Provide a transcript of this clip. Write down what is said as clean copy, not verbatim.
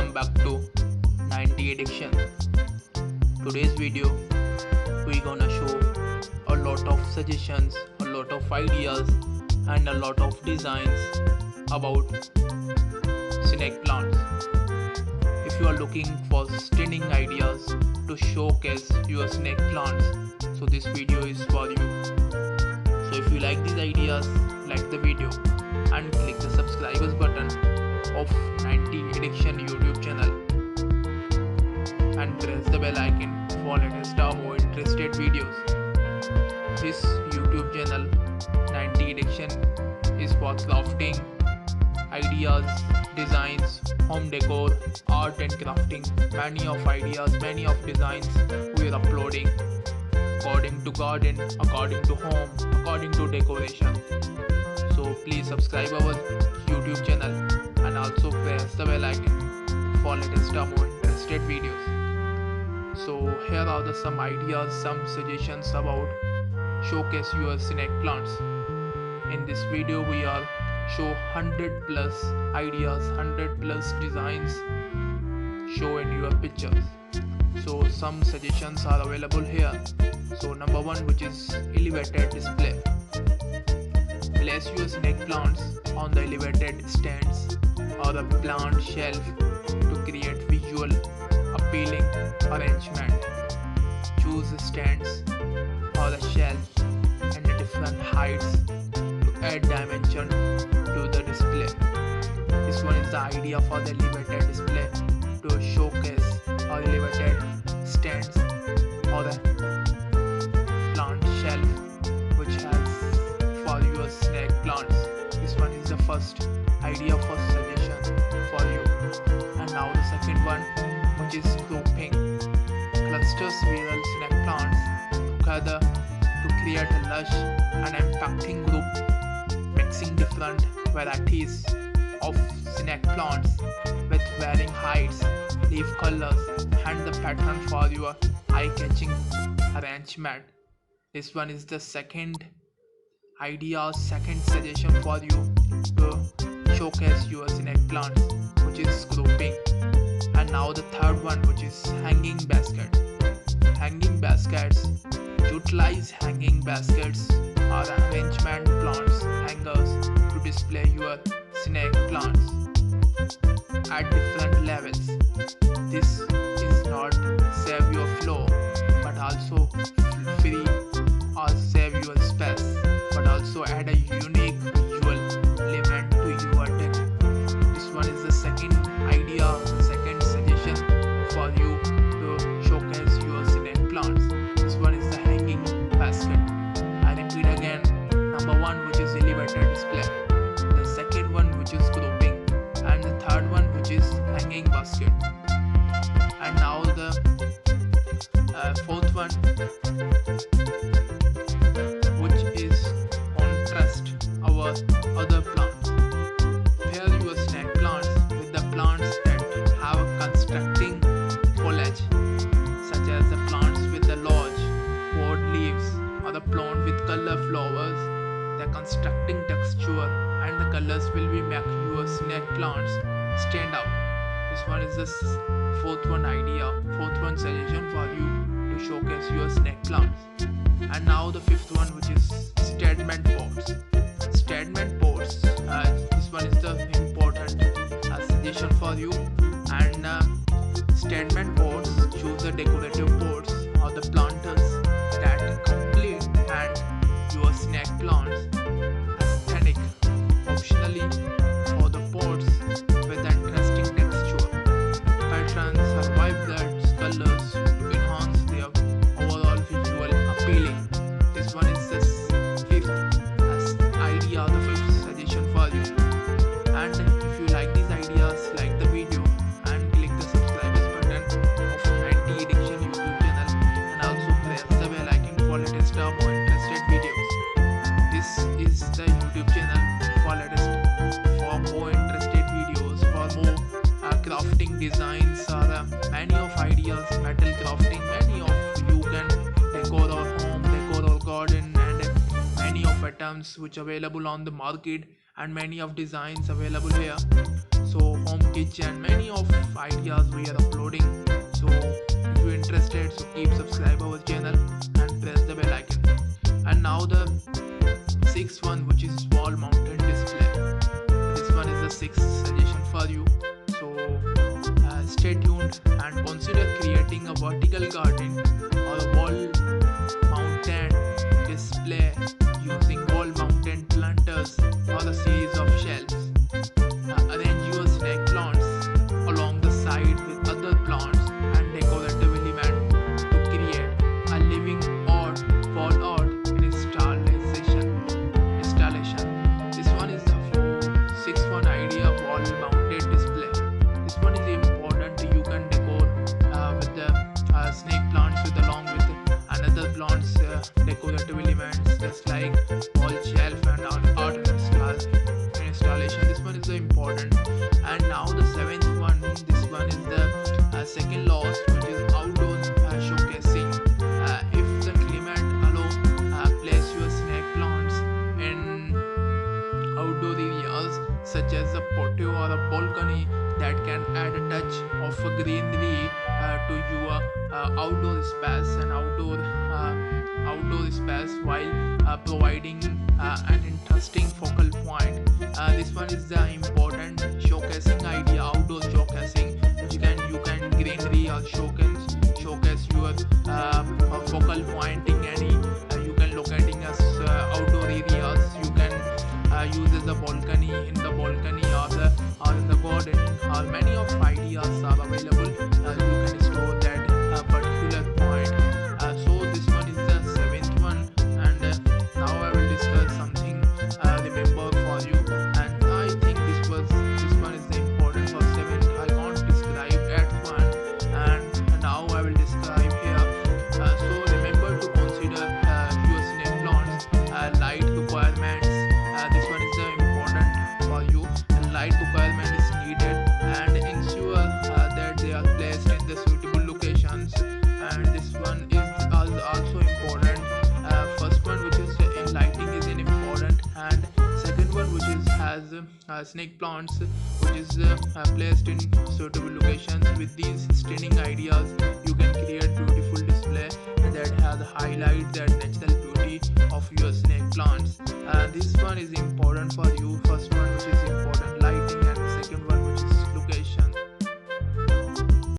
welcome back to 90 Addiction. Today's video we're gonna show a lot of suggestions, a lot of ideas and a lot of designs about snake plants. If you are looking for stunning ideas to showcase your snake plants, so this video is for you. So if you like these ideas, like the video and click the subscribers button of 90 Addiction YouTube channel and press the bell icon for latest or more interested videos. This YouTube channel 90 Addiction is for crafting ideas, designs, home decor, art and crafting. Many of ideas, many of designs we are uploading according to garden, according to home, according to decoration. So please subscribe our YouTube channel and also press the bell icon for latest or more interested videos. So here are some ideas, some suggestions about showcase your snake plants. In this video we are show 100 plus ideas, 100 plus designs show in your pictures. So some suggestions are available here. So number one, which is elevated display. Place your snake plants on the elevated stands or a plant shelf to create visual appealing arrangement. Choose stands or a shelf and different heights to add dimension to the display. This one is the idea for the elevated display to showcase or elevated stands or a plant shelf which has for your snake plants. This one is the first idea, first suggestion for you. And now the second one, which is grouping. Cluster several snake plants together to create a lush and impacting group, mixing different varieties of snake plants with varying heights, leaf colors and the pattern for your eye-catching arrangement. This one is the second idea, second suggestion for you to showcase your snake plants, which is grouping. And now the third one, which is hanging baskets. Hanging baskets. Utilize hanging baskets or arrangement plants hangers to display your snake plants at different levels. This is not save your flow but also free or save your space, but also add a unique visual element to your deck. This one is the second idea, second suggestion for you to showcase your snake plants. This one is the hanging basket. I repeat again, number one, which is elevated display, the second one, which is grouping, and the third one, which is hanging basket. And now the fourth one, which is contrast our other plants. Pair your snake plants with the plants that have constructing foliage, such as the plants with the large broad leaves or the plant with color flowers. The constructing texture and the colors will be make your snake plants stand out. This one is the fourth one idea, fourth one suggestion for you to showcase your snake plants. And now the fifth one, which is statement pots. Statement pots, this one is the important suggestion for you. And statement pots, choose the decorative pots or the planters that complete and your snake plants aesthetic. Optionally for the pots with interesting texture, patterns or vibrant colors to enhance their overall visual appealing. This one is the fifth idea, the fifth suggestion for you. And if you like these ideas, like the video and click the subscribers button of 90 Addiction YouTube channel and also press the bell icon for latest or more interested videos. This is the YouTube channel for latest, for more interested videos, for more crafting designs or many of ideas, metal crafting, many of you can decor or home, decor or garden, and many of items which available on the market and many of designs available here. so home kitchen, many of ideas we are uploading. So if you're interested, so keep subscribe our channel and press the bell icon. And now the sixth one, which is wall mounted display. This one is the sixth suggestion for you. So stay tuned and consider creating a vertical garden or a wall mounted display using wall mounted planters or a series of shelves. Arrange your snake plants along the side with other plants and decorative elements to create a living or wall art in installation. This one is the sixth one idea, wall mounted display. This one is important. You can decor with the snake plants with along with another plants decorative elements just like wall shelf and art installation. This one is the important. And now the seventh one, this one is the second last, which is outdoor showcasing. If the climate allow, place your snake plants in outdoor areas such as a patio or a balcony that can add a touch of greenery to your outdoor space and outdoor space while providing an interesting focal point. This one is the important showcasing idea, outdoor showcasing. You can greenery or showcase your focal point in any. You can locating as outdoor areas. You can use as a balcony, in the balcony or in the garden. Many of ideas are available. You can store that particular point. So this one is the seventh one, and now I will discuss something remember for you. And I think this one is the important for seven. I can't describe at one, and now I will describe here. So remember to consider your snake plants light requirements. This one is important for you. Light requirement is needed, and ensure that they are placed in the suitable locations. And this one is also important. First one, which is in lighting, is important, and second one, which is has snake plants, which is placed in suitable locations. With these stunning ideas, you can create beautiful display that has highlight that natural beauty of your snake plants. This one is important for you. First one